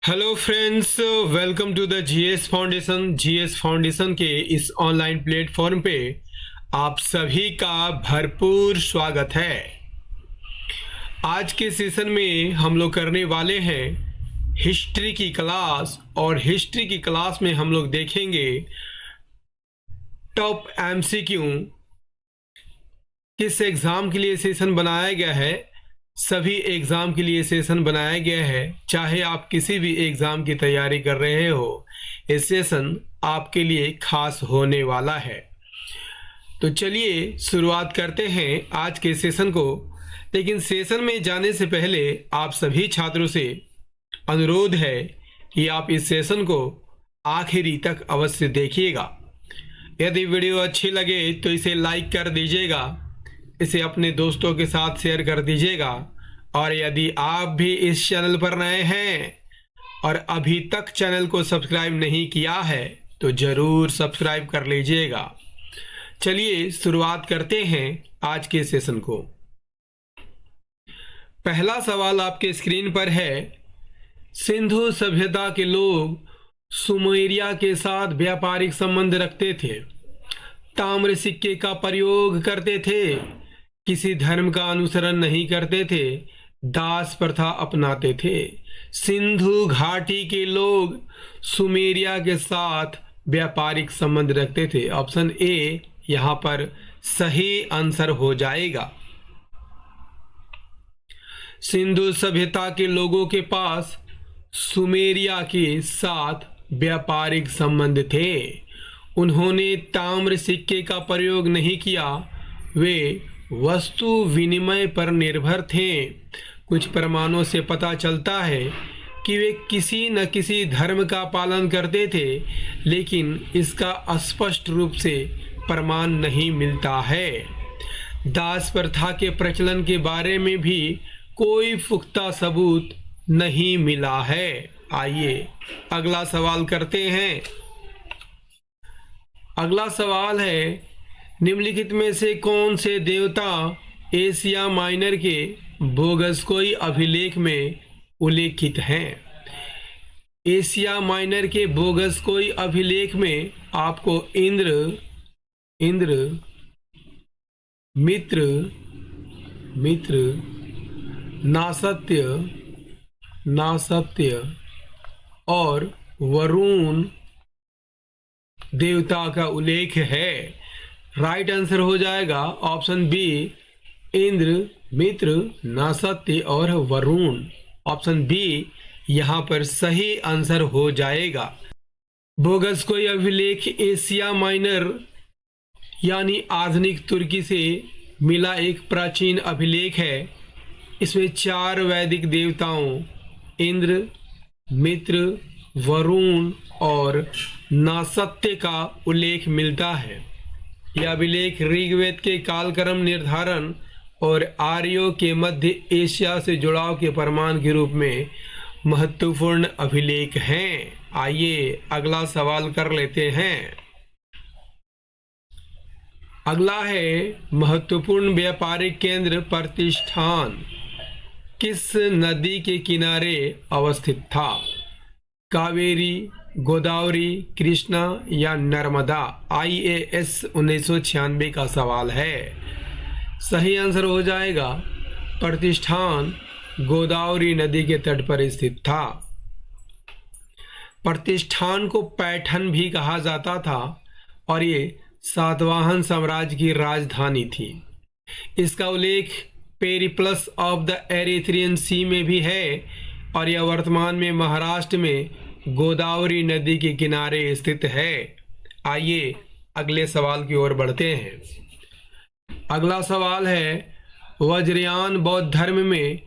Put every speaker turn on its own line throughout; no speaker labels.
Hello friends, welcome to the GS foundation. GS foundation के इस online platform पे आप सभी का भरपूर स्वागत है। आज के सेशन में हम लोग करने वाले हैं हिस्ट्री की क्लास, और हिस्ट्री की क्लास में हम लोग देखेंगे टॉप एमसीक्यू। किस एग्ज़ाम के लिए सेशन बनाया गया है? सभी एग्ज़ाम के लिए सेशन बनाया गया है। चाहे आप किसी भी एग्ज़ाम की तैयारी कर रहे हो, ये सेशन आपके लिए खास होने वाला है। तो चलिए शुरुआत करते हैं आज के सेशन को। लेकिन सेशन में जाने से पहले आप सभी छात्रों से अनुरोध है कि आप इस सेशन को आखिरी तक अवश्य देखिएगा। यदि वीडियो अच्छी लगे तो इसे लाइक कर दीजिएगा, इसे अपने दोस्तों के साथ शेयर कर दीजिएगा। और यदि आप भी इस चैनल पर नए हैं और अभी तक चैनल को सब्सक्राइब नहीं किया है तो ज़रूर सब्सक्राइब कर लीजिएगा। चलिए शुरुआत करते हैं आज के सेशन को। पहला सवाल आपके स्क्रीन पर है, सिंधु सभ्यता के लोग सुमेरिया के साथ व्यापारिक संबंध रखते थे, ताम्र सिक्के का प्रयोग करते थे, किसी धर्म का अनुसरण नहीं करते थे, दास प्रथा अपनाते थे। सिंधु घाटी के लोग सुमेरिया के साथ व्यापारिक संबंध रखते थे। ऑप्शन ए यहाँ पर सही आंसर हो जाएगा। सिंधु सभ्यता के लोगों के पास सुमेरिया के साथ व्यापारिक संबंध थे। उन्होंने ताम्र सिक्के का प्रयोग नहीं किया, वे वस्तु विनिमय पर निर्भर थे। कुछ प्रमाणों से पता चलता है कि वे किसी न किसी धर्म का पालन करते थे, लेकिन इसका स्पष्ट रूप से प्रमाण नहीं मिलता है। दास प्रथा के प्रचलन के बारे में भी कोई पुख्ता सबूत नहीं मिला है। आइए अगला सवाल करते हैं। अगला सवाल है, निम्नलिखित में से कौन से देवता एशिया माइनर के बोगसकोई अभिलेख में उल्लेखित हैं? एशिया माइनर के बोगसकोई अभिलेख में आपको इंद्र, मित्र, नासत्य और वरुण देवता का उल्लेख है। राइट आंसर हो जाएगा ऑप्शन बी, इंद्र, मित्र, नासत्य और वरुण। ऑप्शन बी यहाँ पर सही आंसर हो जाएगा। बोगसकोई अभिलेख एशिया माइनर यानी आधुनिक तुर्की से मिला एक प्राचीन अभिलेख है। इसमें 4 वैदिक देवताओं इंद्र, मित्र, वरुण और नासत्य का उल्लेख मिलता है। यह अभिलेख ऋग्वेद के कालक्रम निर्धारण और आर्यों के मध्य एशिया से जुड़ाव के प्रमाण के रूप में महत्वपूर्ण अभिलेख हैं। आइए अगला सवाल कर लेते हैं। अगला है, महत्वपूर्ण व्यापारिक केंद्र प्रतिष्ठान किस नदी के किनारे अवस्थित था? कावेरी, गोदावरी, कृष्णा या नर्मदा? IAS 1996 का सवाल है। सही आंसर हो जाएगा, प्रतिष्ठान गोदावरी नदी के तट पर स्थित था। प्रतिष्ठान को पैठन भी कहा जाता था और ये सातवाहन साम्राज्य की राजधानी थी। इसका उल्लेख पेरिप्लस ऑफ द एरिथ्रियन सी में भी है और यह वर्तमान में महाराष्ट्र में गोदावरी नदी के किनारे स्थित है। आइए अगले सवाल की ओर बढ़ते हैं। अगला सवाल है, वज्रयान बौद्ध धर्म में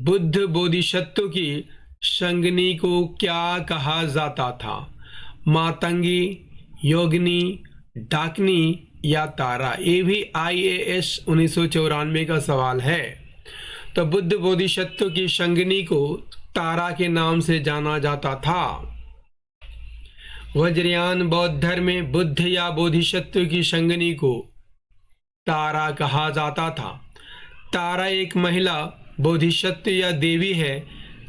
बुद्ध बोधिसत्व की संगनी को क्या कहा जाता था? मातंगी, योगिनी, डाकिनी या तारा? ये भी IAS 1994 का सवाल है। तो बुद्ध बोधिसत्व की संगनी को तारा के नाम से जाना जाता था। वज्रयान बौद्ध धर्म में बुद्ध या बोधिसत्व की संगनी को तारा कहा जाता था। तारा एक महिला बोधिसत्व या देवी है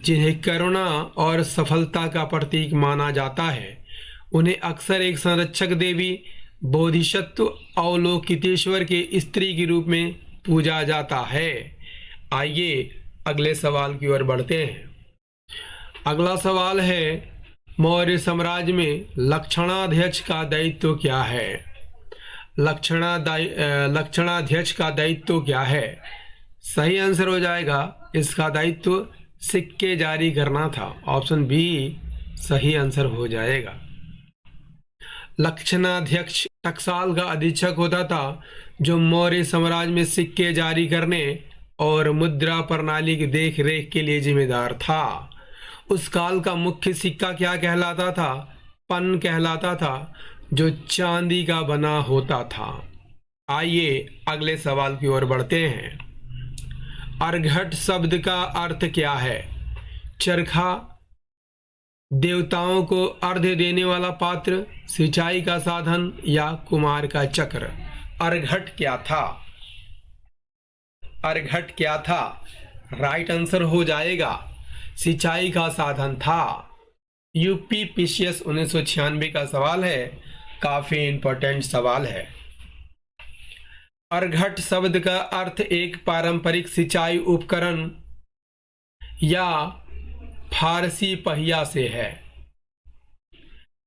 जिन्हें करुणा और सफलता का प्रतीक माना जाता है, उन्हें अक्सर एक संरक्षक देवी, बोधिसत्व, अवलोकितेश्वर के स्त्री के रूप में पूजा जाता है। आइए अगले सवाल की ओर बढ़ते हैं। अगला सवाल है, मौर्य साम्राज्य में लक्षणाध्यक्ष का दायित्व क्या है? लक्षणाध्यक्ष का दायित्व क्या है? सही आंसर हो जाएगा, इसका दायित्व सिक्के जारी करना था। ऑप्शन बी सही आंसर हो जाएगा। लक्षणाध्यक्ष टकसाल का अधीक्षक होता था, जो मौर्य साम्राज्य में सिक्के जारी करने और मुद्रा प्रणाली की देख रेख के लिए जिम्मेदार था। उस काल का मुख्य सिक्का क्या कहलाता था? पन कहलाता था, जो चांदी का बना होता था। आइए अगले सवाल की ओर बढ़ते हैं। अर्घट शब्द का अर्थ क्या है? चरखा, देवताओं को अर्घ्य देने वाला पात्र, सिंचाई का साधन या कुमार का चक्र। अर्घट क्या था? अर्घट क्या था? राइट आंसर हो जाएगा, सिंचाई का साधन था। यूपी पीसीएस 1996 का सवाल है, काफी इंपॉर्टेंट सवाल है। अर्घट शब्द का अर्थ एक पारंपरिक सिंचाई उपकरण या फारसी पहिया से है।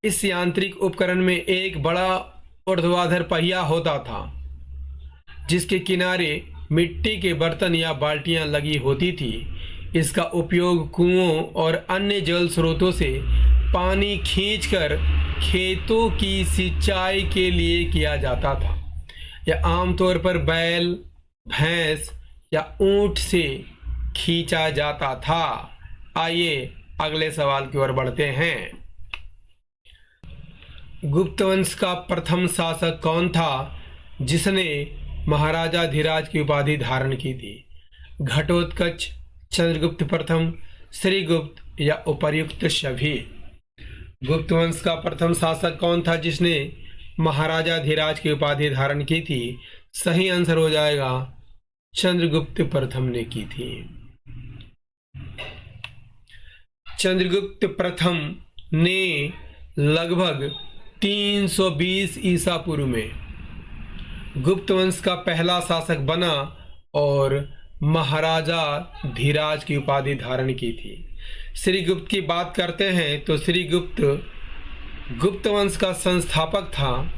इस यांत्रिक उपकरण में एक बड़ा ऊर्ध्वाधर पहिया होता था, जिसके किनारे मिट्टी के बर्तन या बाल्टियां लगी होती थी। इसका उपयोग कुओं और अन्य जल स्रोतों से पानी खींचकर खेतों की सिंचाई के लिए किया जाता था। यह आमतौर पर बैल, भैंस या ऊंट से खींचा जाता था। आइए अगले सवाल की ओर बढ़ते हैं। गुप्त वंश का प्रथम शासक कौन था, जिसने महाराजा धीराज की उपाधि धारण की थी? घटोत्कच, चंद्रगुप्त प्रथम, श्रीगुप्त या उपर्युक्त सभी? गुप्त वंश का प्रथम शासक कौन था जिसने महाराजा धीराज की उपाधि धारण की थी? सही आंसर हो जाएगा, चंद्रगुप्त प्रथम ने की थी। चंद्रगुप्त प्रथम ने लगभग 320 ईसा पूर्व में गुप्त वंश का पहला शासक बना और महाराजा धीराज की उपाधि धारण की थी। श्रीगुप्त की बात करते हैं तो श्रीगुप्त गुप्त वंश का संस्थापक था,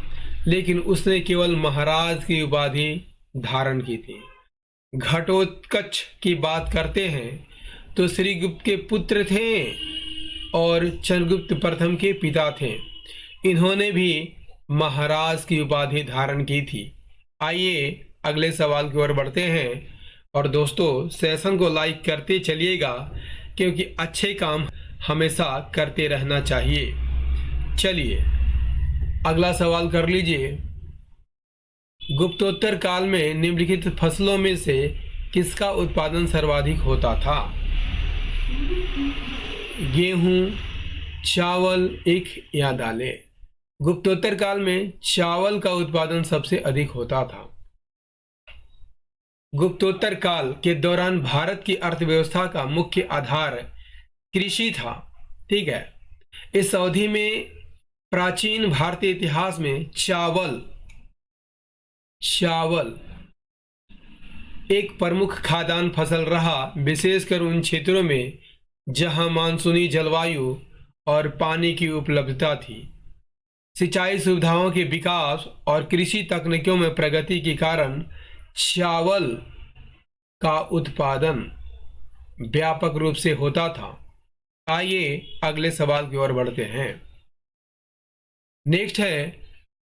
लेकिन उसने केवल महाराज की उपाधि धारण की थी। घटोत्कच की बात करते हैं तो श्रीगुप्त के पुत्र थे और चंद्रगुप्त प्रथम के पिता थे। इन्होंने भी महाराज की उपाधि धारण की थी। आइए अगले सवाल की ओर बढ़ते हैं। और दोस्तों, सेशन को लाइक करते चलिएगा, क्योंकि अच्छे काम हमेशा करते रहना चाहिए। चलिए अगला सवाल कर लीजिए। गुप्तोत्तर काल में निम्नलिखित फसलों में से किसका उत्पादन सर्वाधिक होता था? गेहूं, चावल, ईख या दालें? गुप्तोत्तर काल में चावल का उत्पादन सबसे अधिक होता था। गुप्तोत्तर काल के दौरान भारत की अर्थव्यवस्था का मुख्य आधार कृषि था। ठीक है, इस अवधि में प्राचीन भारतीय इतिहास में चावल एक प्रमुख खाद्यान्न फसल रहा, विशेषकर उन क्षेत्रों में जहां मानसूनी जलवायु और पानी की उपलब्धता थी। सिंचाई सुविधाओं के विकास और कृषि तकनीकों में प्रगति के कारण चावल का उत्पादन व्यापक रूप से होता था। आइए अगले सवाल की ओर बढ़ते हैं। नेक्स्ट है,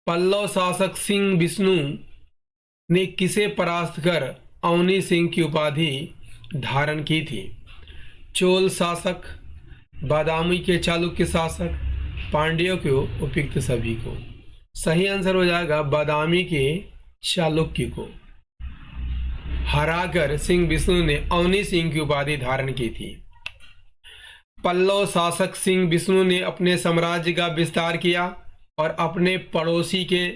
पल्लव शासक सिंह विष्णु ने किसे परास्त कर अवनी सिंह की उपाधि धारण की थी? चोल शासक, बादामी के चालुक्य शासक, पांड्यों को, उपयुक्त सभी को? सही आंसर हो जाएगा, बादामी के चालुक्य को हराकर सिंह विष्णु ने अवनी सिंह की उपाधि धारण की थी। पल्लव शासक सिंह विष्णु ने अपने साम्राज्य का विस्तार किया और अपने पड़ोसी के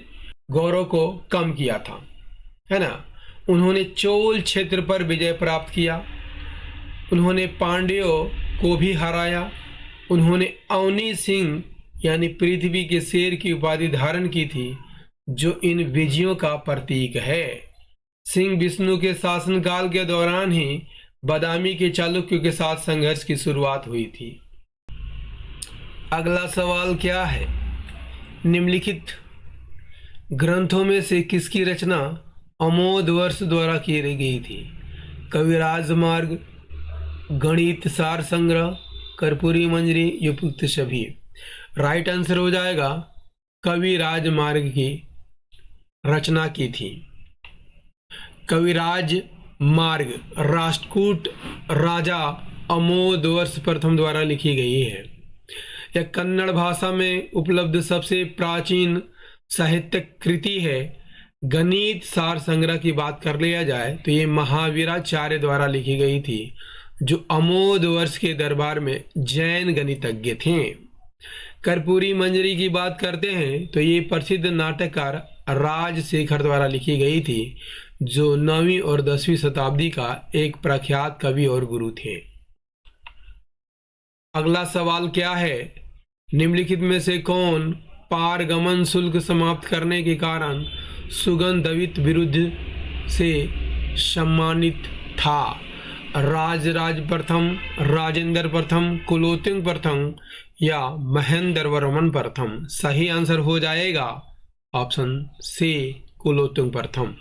गौरव को कम किया था, है ना। उन्होंने चोल क्षेत्र पर विजय प्राप्त किया। उन्होंने पांड्यों को भी हराया। उन्होंने अवनी सिंह यानी पृथ्वी के शेर की उपाधि धारण की थी, जो इन विजयों का प्रतीक है। सिंह विष्णु के शासनकाल के दौरान ही बादामी के चालुक्यों के साथ संघर्ष की शुरुआत हुई थी। अगला सवाल क्या है? निम्नलिखित ग्रंथों में से किसकी रचना अमोद वर्ष द्वारा की गई थी? कविराज मार्ग, गणित सार संग्रह, कर्पूरी मंजरी, युक्त सभी। राइट आंसर हो जाएगा कविराज मार्ग की रचना की थी। कविराज मार्ग राष्ट्रकूट राजा अमोद वर्ष प्रथम द्वारा लिखी गई है। यह कन्नड़ भाषा में उपलब्ध सबसे प्राचीन साहित्यिक कृति है। गणित सार संग्रह की बात कर लिया जाए तो ये महावीराचार्य द्वारा लिखी गई थी, जो अमोद वर्ष के दरबार में जैन गणितज्ञ थे। कर्पूरी मंजरी की बात करते हैं तो ये प्रसिद्ध नाटककार राजशेखर द्वारा लिखी गई थी, जो 9वीं और 10वीं शताब्दी का एक प्रख्यात कवि और गुरु थे। अगला सवाल क्या है? निम्नलिखित में से कौन पारगमन शुल्क समाप्त करने के कारण सुगंधवित विरुद्ध से सम्मानित था? राजराज प्रथम, राजेंद्र प्रथम, कुलोत्तुंग प्रथम या महेंद्र वर्मन प्रथम? सही आंसर हो जाएगा ऑप्शन सी, कुलोत्तुंग प्रथम।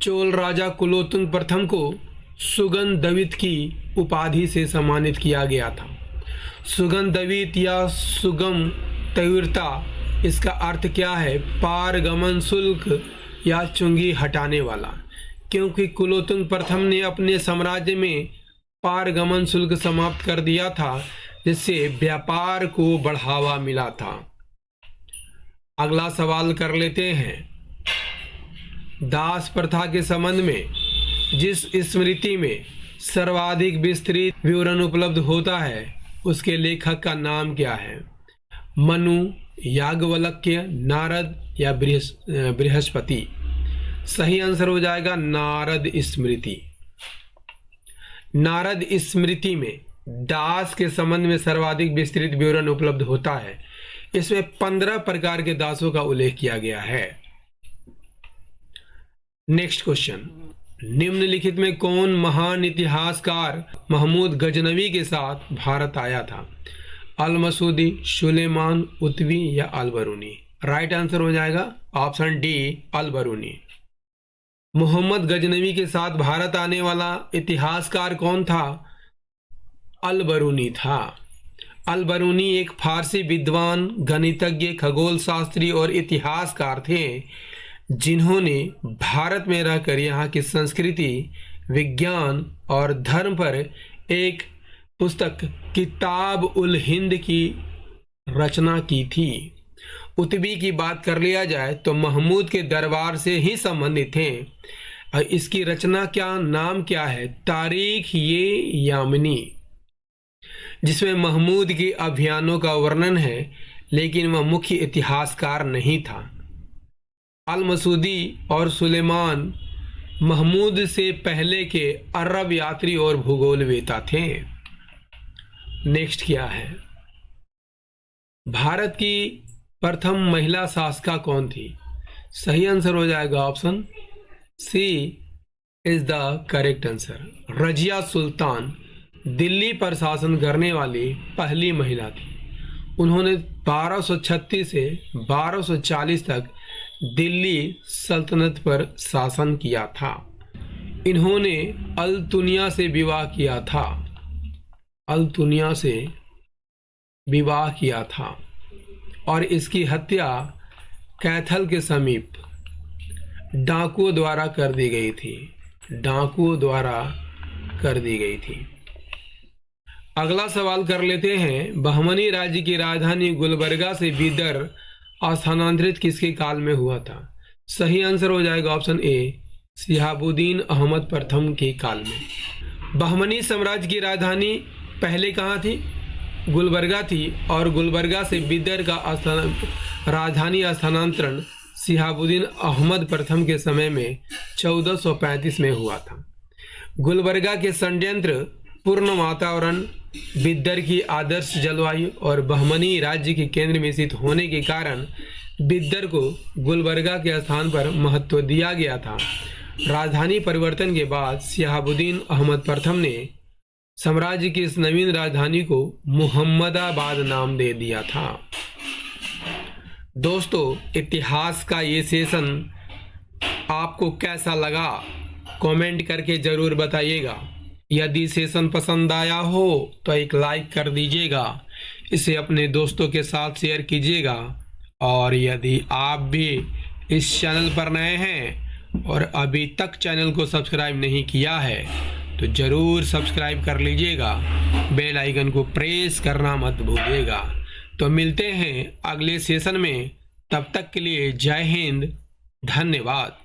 चोल राजा कुलोत्तुंग प्रथम को सुगंधवित की उपाधि से सम्मानित किया गया था। सुगंधवित या सुगम तीव्रता, इसका अर्थ क्या है? पारगमन शुल्क या चुंगी हटाने वाला, क्योंकि कुलोत्तुंग प्रथम ने अपने साम्राज्य में पारगमन शुल्क समाप्त कर दिया था, जिससे व्यापार को बढ़ावा मिला था। अगला सवाल कर लेते हैं। दास प्रथा के संबंध में जिस स्मृति में सर्वाधिक विस्तृत विवरण उपलब्ध होता है, उसके लेखक का नाम क्या है? मनु, याज्ञवल्क्य, नारद या बृहस्पति? सही आंसर हो जाएगा नारद स्मृति। नारद स्मृति में दास के संबंध में सर्वाधिक विस्तृत विवरण उपलब्ध होता है। इसमें 15 प्रकार के दासों का उल्लेख किया गया है। नेक्स्ट क्वेश्चन, निम्नलिखित में कौन महान इतिहासकार महमूद गजनवी के साथ भारत आया था? अल मसूदी, सुलेमान, उतवी या अल बरूनी? राइट आंसर हो जाएगा ऑप्शन डी, अल बरूनी। मोहम्मद गजनवी के साथ भारत आने वाला इतिहासकार कौन था? अल बरूनी था। अल बरूनी एक फारसी विद्वान, गणितज्ञ, खगोल शास्त्री और इतिहासकार थे, जिन्होंने भारत में रहकर यहाँ की संस्कृति, विज्ञान और धर्म पर एक पुस्तक किताब उल हिंद की रचना की थी। उतबी की बात कर लिया जाए तो महमूद के दरबार से ही संबंधित थे। इसकी रचना क्या नाम क्या है? तारीख ये यामिनी, जिसमें महमूद के अभियानों का वर्णन है, लेकिन वह मुख्य इतिहासकार नहीं था। अल मसूदी और सुलेमान महमूद से पहले के अरब यात्री और भूगोलवेता थे। नेक्स्ट क्या है? भारत की प्रथम महिला शासका कौन थी? सही आंसर हो जाएगा option C is the correct answer. Razia Sultan Delhi पर शासन करने वाली पहली महिला थी। उन्होंने 1236 से 1240 तक दिल्ली सल्तनत पर शासन किया था। इन्होंने अल-तुनिया से विवाह किया था। अल-तुनिया से विवाह किया था और इसकी हत्या कैथल के समीप डाकुओं द्वारा कर दी गई थी। डाकुओं द्वारा कर दी गई थी। अगला सवाल कर लेते हैं। बहमनी राज्य की राजधानी गुलबर्गा से बीदर स्थानांतरित किसके काल में हुआ था? सही आंसर हो जाएगा ऑप्शन ए, शिहाबुद्दीन अहमद प्रथम के काल में। बहमनी साम्राज्य की राजधानी पहले कहाँ थी? गुलबर्गा थी, और गुलबर्गा से बीदर का राजधानी स्थानांतरण शिहाबुद्दीन अहमद प्रथम के समय में 1435 में हुआ था। गुलबर्गा के षड्यंत्र पूर्ण वातावरण, बिद्दर की आदर्श जलवायु और बहमनी राज्य के केंद्र में स्थित होने के कारण बिद्दर को गुलबर्गा के स्थान पर महत्व दिया गया था। राजधानी परिवर्तन के बाद शहाबुद्दीन अहमद प्रथम ने साम्राज्य की इस नवीन राजधानी को मुहम्मदाबाद नाम दे दिया था। दोस्तों, इतिहास का ये सेशन आपको कैसा लगा कमेंट करके ज़रूर बताइएगा। यदि सेशन पसंद आया हो तो एक लाइक कर दीजिएगा, इसे अपने दोस्तों के साथ शेयर कीजिएगा। और यदि आप भी इस चैनल पर नए हैं और अभी तक चैनल को सब्सक्राइब नहीं किया है तो ज़रूर सब्सक्राइब कर लीजिएगा, बेल आइकन को प्रेस करना मत भूलिएगा। तो मिलते हैं अगले सेशन में, तब तक के लिए जय हिंद, धन्यवाद।